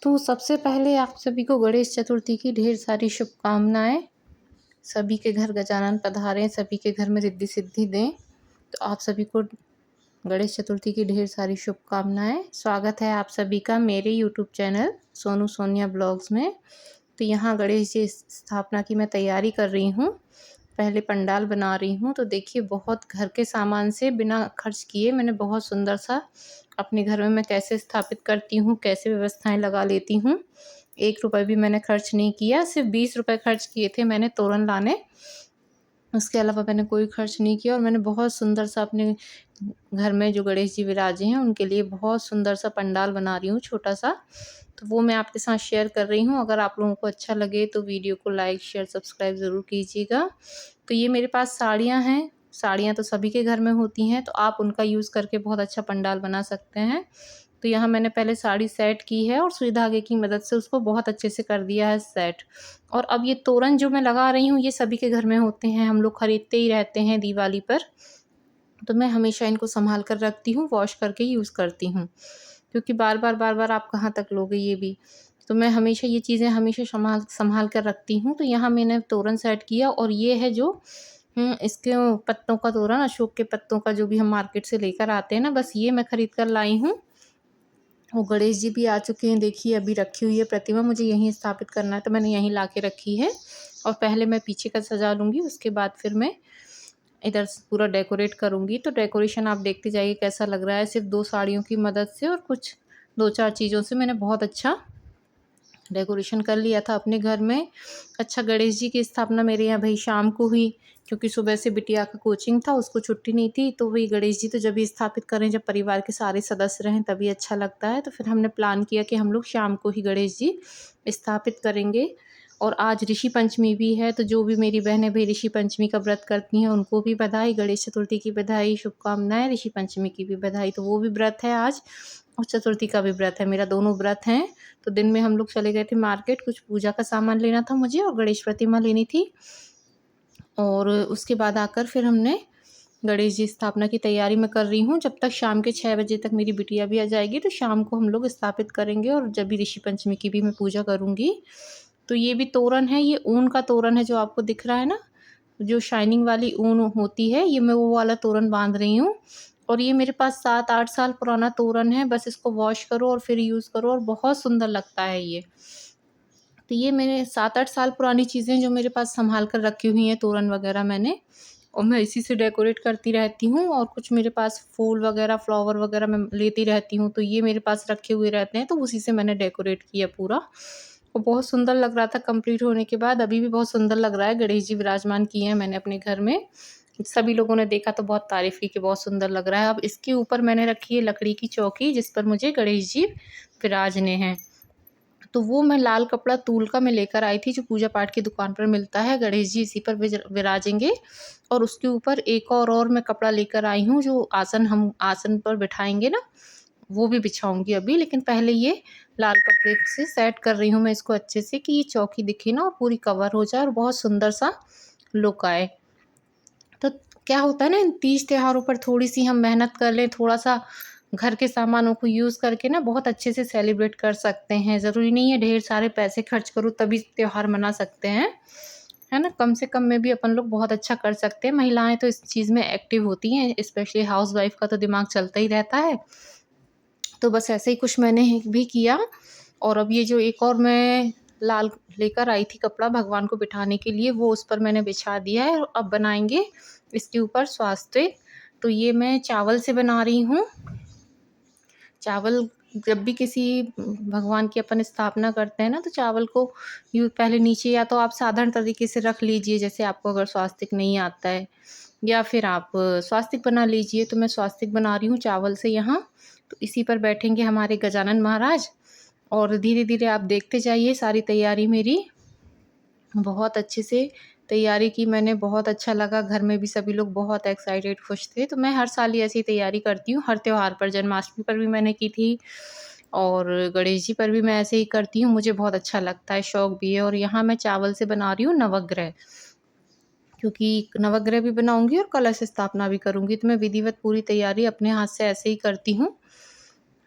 तो सबसे पहले आप सभी को गणेश चतुर्थी की ढेर सारी शुभकामनाएँ। सभी के घर गजानन पधारें, सभी के घर में रिद्धि-सिद्धि दें। तो आप सभी को गणेश चतुर्थी की ढेर सारी शुभकामनाएँ। स्वागत है आप सभी का मेरे YouTube channel Sonu Sonia blogs में। तो यहाँ गणेश जी स्थापना की मैं तैयारी कर रही हूँ। पहले पंडाल बना रही हूँ। तो देखिए बहुत घर के सामान से बिना खर्च किए मैंने बहुत सुंदर सा अपने घर में मैं कैसे स्थापित करती हूँ, कैसे व्यवस्थाएँ लगा लेती हूँ। ₹1 भी मैंने खर्च नहीं किया, सिर्फ़ ₹20 खर्च किए थे मैंने तोरण लाने। उसके अलावा मैंने कोई खर्च नहीं किया और मैंने बहुत सुंदर सा अपने घर में जो गणेश जी विराजे हैं उनके लिए बहुत सुंदर सा पंडाल बना रही हूँ छोटा-सा। तो वो मैं आपके साथ शेयर कर रही हूँ। अगर आप लोगों को अच्छा लगे तो वीडियो को लाइक, शेयर, सब्सक्राइब ज़रूर कीजिएगा। तो ये मेरे पास साड़ियाँ हैं, साड़ियाँ तो सभी के घर में होती हैं, तो आप उनका यूज़ करके बहुत अच्छा पंडाल बना सकते हैं। तो यहाँ मैंने पहले साड़ी सेट की है और सुई धागे की मदद से उसको बहुत अच्छे से कर दिया है सेट। और अब ये तोरण जो मैं लगा रही हूँ, ये सभी के घर में होते हैं, हम लोग खरीदते ही रहते हैं दिवाली पर। तो मैं हमेशा इनको सँभाल कर रखती हूँ, वॉश करके यूज़ करती हूँ, क्योंकि बार-बार आप कहाँ तक लोगे ये भी। तो मैं हमेशा ये चीज़ें हमेशा सँभाल कर रखती हूँ। तो यहाँ मैंने तोरण सेट किया और ये है जो इसके पत्तों का तोरण, अशोक के पत्तों का जो भी हम मार्केट से लेकर आते हैं ना, बस ये मैं खरीद कर लाई हूँ। और गणेश जी भी आ चुके हैं, देखिए अभी रखी हुई है प्रतिमा, मुझे यहीं स्थापित करना है तो मैंने यहीं ला के रखी है। और पहले मैं पीछे का सजा लूँगी, उसके बाद फिर मैं इधर से पूरा डेकोरेट करूँगी। तो डेकोरेशन आप देखते जाइए कैसा लग रहा है। सिर्फ़ 2 साड़ियों की मदद से और कुछ 2-4 चीज़ों से मैंने बहुत अच्छा डेकोरेशन कर लिया था अपने घर में। अच्छा, गणेश जी की स्थापना मेरे यहाँ भई शाम को हुई, क्योंकि सुबह से बिटिया का कोचिंग था, उसको छुट्टी नहीं थी। तो वही गणेश जी तो जब भी स्थापित करें, जब परिवार के सारे सदस्य रहें तभी अच्छा लगता है। तो फिर हमने प्लान किया कि हम लोग शाम को ही गणेश जी स्थापित करेंगे। और आज ऋषि पंचमी भी है, तो जो भी मेरी बहनें भई ऋषि पंचमी का व्रत करती हैं उनको भी बधाई, गणेश चतुर्थी की बधाई, शुभकामनाएँ, ऋषि पंचमी की भी बधाई। तो वो भी व्रत है आज और चतुर्थी का भी व्रत है, मेरा दोनों व्रत हैं। तो दिन में हम लोग चले गए थे मार्केट, कुछ पूजा का सामान लेना था मुझे और गणेश प्रतिमा लेनी थी। और उसके बाद आकर फिर हमने गणेश जी स्थापना की तैयारी मैं कर रही हूँ। जब तक शाम के 6 बजे तक मेरी बिटिया भी आ जाएगी, तो शाम को हम लोग स्थापित करेंगे और जब भी ऋषि पंचमी की भी मैं पूजा करूँगी। तो ये भी तोरण है, ये ऊन का तोरण है जो आपको दिख रहा है ना, जो शाइनिंग वाली ऊन होती है, ये मैं वो वाला तोरण बाँध रही हूँ। और ये मेरे पास 7-8 साल पुराना तोरण है, बस इसको वॉश करो और फिर यूज़ करो और बहुत सुंदर लगता है ये। तो ये मेरे 7-8 साल पुरानी चीज़ें जो मेरे पास सँभाल कर रखी हुई हैं, तोरण वग़ैरह मैंने, और मैं इसी से डेकोरेट करती रहती हूँ। और कुछ मेरे पास फूल वग़ैरह, फ्लावर वग़ैरह मैं लेती रहती हूँ, तो ये मेरे पास रखे हुए रहते हैं, तो उसी से मैंने डेकोरेट किया पूरा। और बहुत सुंदर लग रहा था कंप्लीट होने के बाद, अभी भी बहुत सुंदर लग रहा है। गणेश जी विराजमान किए हैं मैंने अपने घर में। सभी लोगों ने देखा तो बहुत तारीफ़ की कि बहुत सुंदर लग रहा है। अब इसके ऊपर मैंने रखी है लकड़ी की चौकी, जिस पर मुझे गणेश जी विराजने हैं। तो वो मैं लाल कपड़ा तूल का मैं लेकर आई थी, जो पूजा पाठ की दुकान पर मिलता है। गणेश जी इसी पर विराजेंगे और उसके ऊपर एक और मैं कपड़ा लेकर आई हूँ, जो हम आसन पर बिठाएँगे ना, वो भी बिछाऊँगी अभी। लेकिन पहले ये लाल कपड़े से सेट कर रही हूँ मैं इसको अच्छे से, कि ये चौकी दिखे ना और पूरी कवर हो जाए और बहुत सुंदर सा लुक आए। तो क्या होता है ना, इन तीज त्योहारों पर थोड़ी-सी हम मेहनत कर लें, थोड़ा-सा घर के सामानों को यूज़ करके ना बहुत अच्छे से सेलिब्रेट कर सकते हैं। ज़रूरी नहीं है ढेर सारे पैसे खर्च करो तभी त्योहार मना सकते हैं, है ना? कम से कम में भी अपन लोग बहुत अच्छा कर सकते हैं। महिलाएँ तो इस चीज़ में एक्टिव होती हैं, स्पेशली हाउसवाइफ़ का तो दिमाग चलता ही रहता है। तो बस ऐसे ही कुछ मैंने भी किया। और अब ये जो एक और मैं लाल लेकर आई थी कपड़ा भगवान को बिठाने के लिए, वो उस पर मैंने बिछा दिया है और अब बनाएँगे इसके ऊपर स्वास्तिक। तो ये मैं चावल से बना रही हूँ। चावल, जब भी किसी भगवान की अपन स्थापना करते हैं ना, तो चावल को पहले नीचे या तो आप साधारण तरीके से रख लीजिए, जैसे आपको अगर स्वास्तिक नहीं आता है, या फिर आप स्वास्तिक बना लीजिए। तो मैं स्वास्तिक बना रही हूँ चावल से यहाँ। तो इसी पर बैठेंगे हमारे गजानन महाराज और धीरे-धीरे आप देखते जाइए सारी तैयारी मेरी। बहुत अच्छे से तैयारी की मैंने, बहुत अच्छा लगा, घर में भी सभी लोग बहुत एक्साइटेड, खुश थे। तो मैं हर साल ही ऐसी ही तैयारी करती हूँ, हर त्योहार पर, जन्माष्टमी पर भी मैंने की थी और गणेश जी पर भी मैं ऐसे ही करती हूँ, मुझे बहुत अच्छा लगता है, शौक भी है। और यहाँ मैं चावल से बना रही हूँ नवग्रह, क्योंकि नवग्रह भी बनाऊँगी और कलश स्थापना भी करूँगी, तो मैं विधिवत पूरी तैयारी अपने हाथ से ऐसे ही करती हूँ।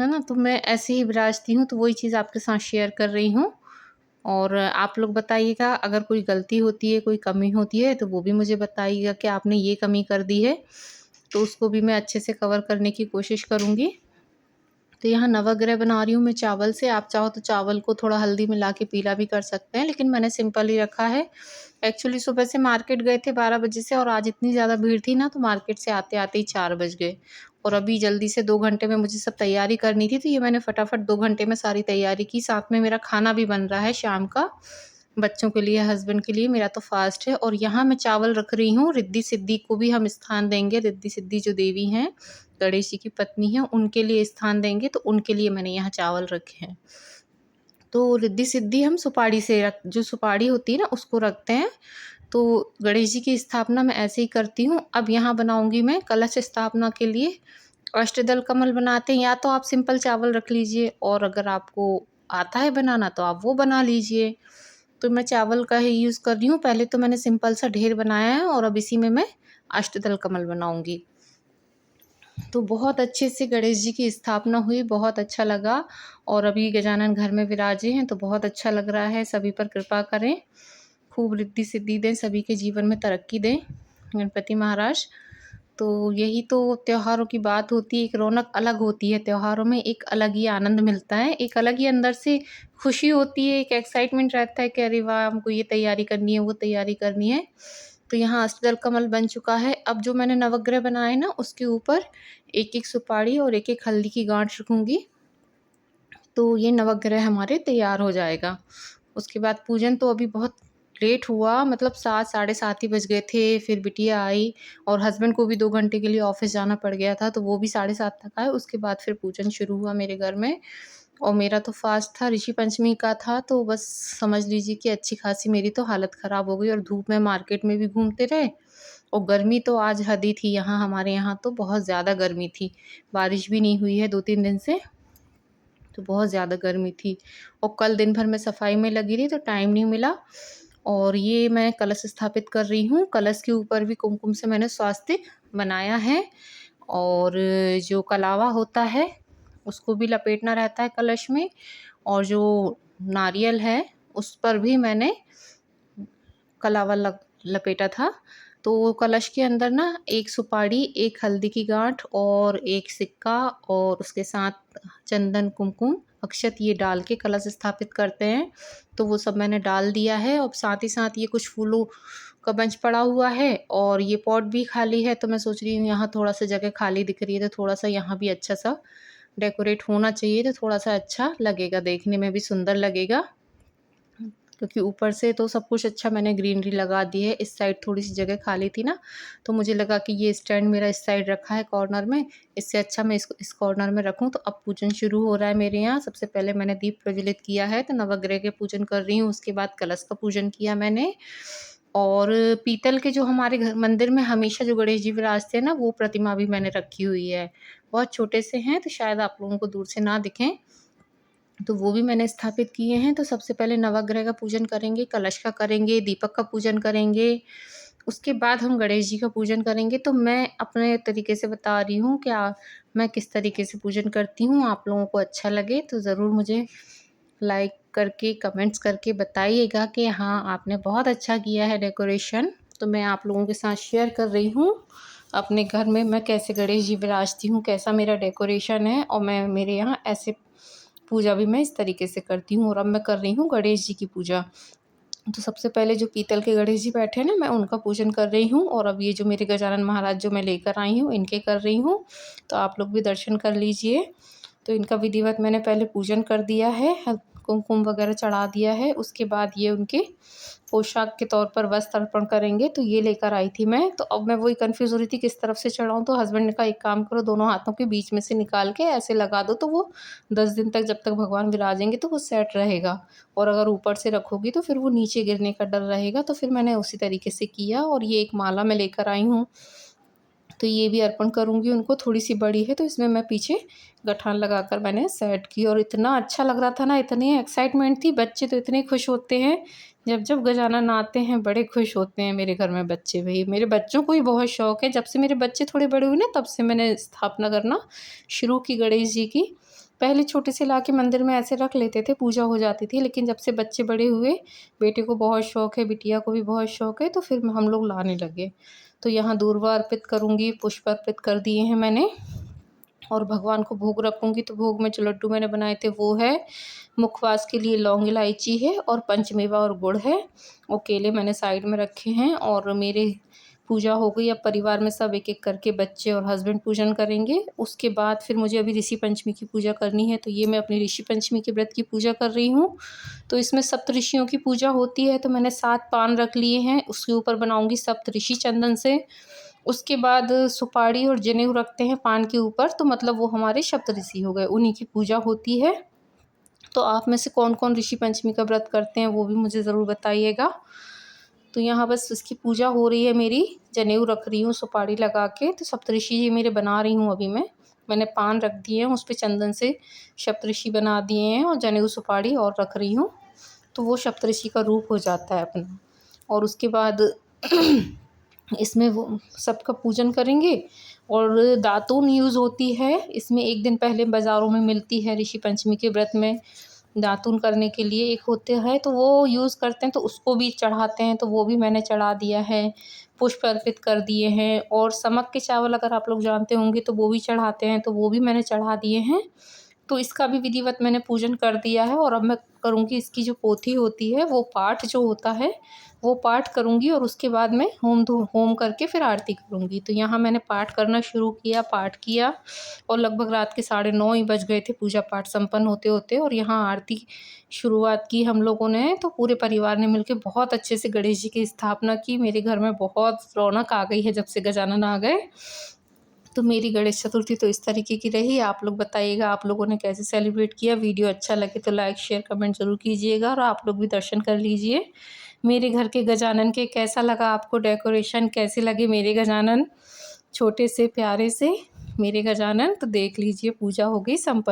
है ना? तो मैं ऐसे ही विराजती हूँ, तो वही चीज़ आपके साथ शेयर कर रही हूँ। और आप लोग बताइएगा, अगर कोई गलती होती है, कोई कमी होती है, तो वो भी मुझे बताइएगा कि आपने ये कमी कर दी है, तो उसको भी मैं अच्छे से कवर करने की कोशिश करूँगी। तो यहाँ नवग्रह बना रही हूँ मैं चावल से। आप चाहो तो चावल को थोड़ा हल्दी मिला के पीला भी कर सकते हैं, लेकिन मैंने सिंपल ही रखा है। एक्चुअली सुबह से मार्केट गए थे 12 बजे से, और आज इतनी ज़्यादा भीड़ थी ना, तो मार्केट से आते-आते ही 4 बज गए। और अभी जल्दी से 2 घंटे में मुझे सब तैयारी करनी थी, तो ये मैंने फटाफट 2 घंटे में सारी तैयारी की। साथ में मेरा खाना भी बन रहा है शाम का, बच्चों के लिए, हस्बैंड के लिए। मेरा तो फ़ास्ट है। और यहाँ मैं चावल रख रही हूँ, रिद्धि-सिद्धि को भी हम स्थान देंगे। रिद्धि-सिद्धि जो देवी हैं, गणेश जी की पत्नी हैं, उनके लिए स्थान देंगे, तो उनके लिए मैंने यहाँ चावल रखे हैं। तो रिद्धि-सिद्धि हम सुपारी से जो सुपारी होती है ना, उसको रखते हैं। तो गणेश जी की स्थापना मैं ऐसे ही करती हूँ। अब यहाँ बनाऊँगी मैं कलश स्थापना के लिए। अष्टदल कमल बनाते हैं, या तो आप सिंपल चावल रख लीजिए, और अगर आपको आता है बनाना तो आप वो बना लीजिए। तो मैं चावल का ही यूज़ कर रही हूँ। पहले तो मैंने सिंपल सा ढेर बनाया है, और अब इसी में मैं अष्टदल कमल बनाऊँगी। तो बहुत अच्छे से गणेश जी की स्थापना हुई, बहुत अच्छा लगा। और अभी गजानन घर में विराजे हैं, तो बहुत अच्छा लग रहा है। सभी पर कृपा करें, खूब रिद्धि-सिद्धि दें, सभी के जीवन में तरक्की दें गणपति महाराज। तो यही तो त्योहारों की बात होती है, एक रौनक अलग होती है त्योहारों में, एक अलग ही आनंद मिलता है, एक अलग ही अंदर से खुशी होती है, एक एक्साइटमेंट रहता है कि अरे वाह! हमको ये तैयारी करनी है, वो तैयारी करनी है। तो यहाँ अष्टदल कमल बन चुका है। अब जो मैंने नवग्रह बनाए ना, उसके ऊपर एक-एक सुपारी और एक-एक हल्दी की गाँठ रखूँगी, तो ये नवग्रह हमारे तैयार हो जाएगा। उसके बाद पूजन तो अभी बहुत लेट हुआ, मतलब 7 साढ़े 7 ही बज गए थे। फिर बिटिया आई, और हस्बैंड को भी 2 घंटे के लिए ऑफ़िस जाना पड़ गया था, तो वो भी साढ़े 7 तक आए। उसके बाद फिर पूजन शुरू हुआ मेरे घर में। और मेरा तो फ़ास्ट था, ऋषि पंचमी का था, तो बस समझ लीजिए कि अच्छी खासी मेरी तो हालत ख़राब हो गई, और धूप में मार्केट में भी घूमते रहे। और गर्मी तो आज हद ही थी यहाँ, हमारे यहाँ तो बहुत ज़्यादा गर्मी थी। बारिश भी नहीं हुई है 2-3 दिन से, तो बहुत ज़्यादा गर्मी थी। और कल दिन भर मैं सफाई में लगी रही, तो टाइम नहीं मिला। और ये मैं कलश स्थापित कर रही हूँ। कलश के ऊपर भी कुमकुम से मैंने स्वास्तिक बनाया है। और जो कलावा होता है, उसको भी लपेटना रहता है कलश में। और जो नारियल है, उस पर भी मैंने कलावा लपेटा था। तो कलश के अंदर ना एक सुपारी, एक हल्दी की गाँठ और एक सिक्का, और उसके साथ चंदन, कुमकुम, अक्षत, ये डाल के कलश स्थापित करते हैं। तो वो सब मैंने डाल दिया है। और साथ ही साथ ये कुछ फूलों का बंच पड़ा हुआ है, और ये पॉट भी खाली है। तो मैं सोच रही हूँ यहाँ थोड़ा-सा जगह खाली दिख रही है, तो थोड़ा-सा यहाँ भी अच्छा-सा डेकोरेट होना चाहिए, तो थोड़ा-सा अच्छा लगेगा, देखने में भी सुंदर लगेगा। क्योंकि ऊपर से तो सब कुछ अच्छा मैंने ग्रीनरी लगा दी है। इस साइड थोड़ी-सी जगह खाली थी ना, तो मुझे लगा कि ये स्टैंड मेरा इस साइड रखा है कॉर्नर में, इससे अच्छा मैं इसको इस कॉर्नर में रखूँ। तो अब पूजन शुरू हो रहा है मेरे यहाँ। सबसे पहले मैंने दीप प्रज्वलित किया है, तो नवग्रह के पूजन कर रही हूँ। उसके बाद कलश का पूजन किया मैंने। और पीतल के जो हमारे घर मंदिर में हमेशा जो गणेश जी विराजते हैं ना, वो प्रतिमा भी मैंने रखी हुई है। बहुत छोटे से हैं, तो शायद आप लोगों को दूर से ना दिखें। तो वो भी मैंने स्थापित किए हैं। तो सबसे पहले नवग्रह का पूजन करेंगे, कलश का करेंगे, दीपक का पूजन करेंगे, उसके बाद हम गणेश जी का पूजन करेंगे। तो मैं अपने तरीके से बता रही हूँ, क्या मैं किस तरीके से पूजन करती हूँ। आप लोगों को अच्छा लगे तो ज़रूर मुझे लाइक करके, कमेंट्स करके बताइएगा कि हाँ, आपने बहुत अच्छा किया है डेकोरेशन। तो मैं आप लोगों के साथ शेयर कर रही हूँ अपने घर में मैं कैसे गणेश जी विराजती हूँ, कैसा मेरा डेकोरेशन है। और मैं मेरे यहाँ ऐसे पूजा भी मैं इस तरीके से करती हूँ। और अब मैं कर रही हूँ गणेश जी की पूजा। तो सबसे पहले जो पीतल के गणेश जी बैठे हैं ना, मैं उनका पूजन कर रही हूँ। और अब ये जो मेरे गजानन महाराज जो मैं लेकर आई हूँ, इनके कर रही हूँ। तो आप लोग भी दर्शन कर लीजिए। तो इनका विधिवत मैंने पहले पूजन कर दिया है, कुमकुम वगैरह चढ़ा दिया है। उसके बाद ये उनके पोशाक के तौर पर वस्त्र अर्पण करेंगे, तो ये लेकर आई थी मैं। तो अब मैं वही कन्फ्यूज़ हो रही थी किस तरफ से चढ़ाऊँ, तो हस्बैंड ने कहा एक काम करो, दोनों हाथों के बीच में से निकाल के ऐसे लगा दो, तो वो 10 दिन तक जब तक भगवान विराजेंगे तो वो सेट रहेगा। और अगर ऊपर से रखोगी तो फिर वो नीचे गिरने का डर रहेगा। तो फिर मैंने उसी तरीके से किया। और ये एक माला मैं लेकर आई हूँ, तो ये भी अर्पण करूँगी उनको। थोड़ी-सी बड़ी है, तो इसमें मैं पीछे गठान लगाकर मैंने सेट की। और इतना अच्छा लग रहा था ना, इतनी एक्साइटमेंट थी। बच्चे तो इतने खुश होते हैं, जब गजानन आते हैं बड़े खुश होते हैं मेरे घर में बच्चे भी। मेरे बच्चों को भी बहुत शौक है, जब से मेरे बच्चे थोड़े बड़े हुए ना, तब से मैंने स्थापना करना शुरू की गणेश जी की। पहले छोटे से ला के मंदिर में ऐसे रख लेते थे, पूजा हो जाती थी, लेकिन जब से बच्चे बड़े हुए, बेटे को बहुत शौक है, बिटिया को भी बहुत शौक है, तो फिर हम लोग लाने लगे। तो यहाँ दूर्वा अर्पित करूँगी, पुष्प अर्पित कर दिए हैं मैंने, और भगवान को भोग रखूँगी। तो भोग में जो लड्डू मैंने बनाए थे वो है, मुखवास के लिए लौंग इलायची है और पंचमेवा और गुड़ है, और केले मैंने साइड में रखे हैं। और मेरे पूजा हो गई। अब परिवार में सब एक-एक करके बच्चे और हस्बैंड पूजन करेंगे। उसके बाद फिर मुझे अभी ऋषि पंचमी की पूजा करनी है, तो ये मैं अपनी ऋषि पंचमी के व्रत की पूजा कर रही हूँ। तो इसमें सप्तऋषियों की पूजा होती है, तो मैंने 7 पान रख लिए हैं, उसके ऊपर बनाऊँगी सप्तऋषि चंदन से। उसके बाद सुपारी और जनेऊ रखते हैं पान के ऊपर, तो मतलब वो हमारे सप्तऋषि हो गए, उन्हीं की पूजा होती है। तो आप में से कौन-कौन ऋषि पंचमी का व्रत करते हैं वो भी मुझे ज़रूर बताइएगा। तो यहाँ बस इसकी पूजा हो रही है मेरी, जनेऊ रख रही हूँ सुपारी लगा के। तो सप्तऋषि ये मेरे बना रही हूँ अभी मैंने पान रख दिए हैं, उस पे चंदन से सप्तऋषि बना दिए हैं और जनेऊ सुपारी और रख रही हूँ, तो वो सप्तऋषि का रूप हो जाता है अपना। और उसके बाद इसमें वो सबका पूजन करेंगे। और दातून यूज़ होती है इसमें, एक दिन पहले बाज़ारों में मिलती है ऋषि पंचमी के व्रत में दातून करने के लिए एक होते हैं, तो वो यूज़ करते हैं, तो उसको भी चढ़ाते हैं, तो वो भी मैंने चढ़ा दिया है, पुष्प अर्पित कर दिए हैं। और समक के चावल अगर आप लोग जानते होंगे तो वो भी चढ़ाते हैं, तो वो भी मैंने चढ़ा दिए हैं। तो इसका भी विधिवत मैंने पूजन कर दिया है। और अब मैं करूँगी इसकी जो पोथी होती है वो पाठ जो होता है वो पाठ करूँगी, और उसके बाद मैं होम करके फिर आरती करूँगी। तो यहाँ मैंने पाठ करना शुरू किया, पाठ किया, और लगभग रात के 9:30 ही बज गए थे पूजा पाठ संपन्न होते-होते। और यहाँ आरती शुरुआत की हम लोगों ने, तो पूरे परिवार ने मिलके बहुत अच्छे से गणेश जी की स्थापना की। मेरे घर में बहुत रौनक आ गई है जब से गजानन आ गए। तो मेरी गणेश चतुर्थी तो इस तरीके की रही। आप लोग बताइएगा आप लोगों ने कैसे सेलिब्रेट किया। वीडियो अच्छा लगे तो लाइक शेयर कमेंट ज़रूर कीजिएगा, और आप लोग भी दर्शन कर लीजिए मेरे घर के गजानन के। कैसा लगा आपको डेकोरेशन, कैसे लगे मेरे गजानन, छोटे से प्यारे से मेरे गजानन। तो देख लीजिए पूजा हो गई संपन्न।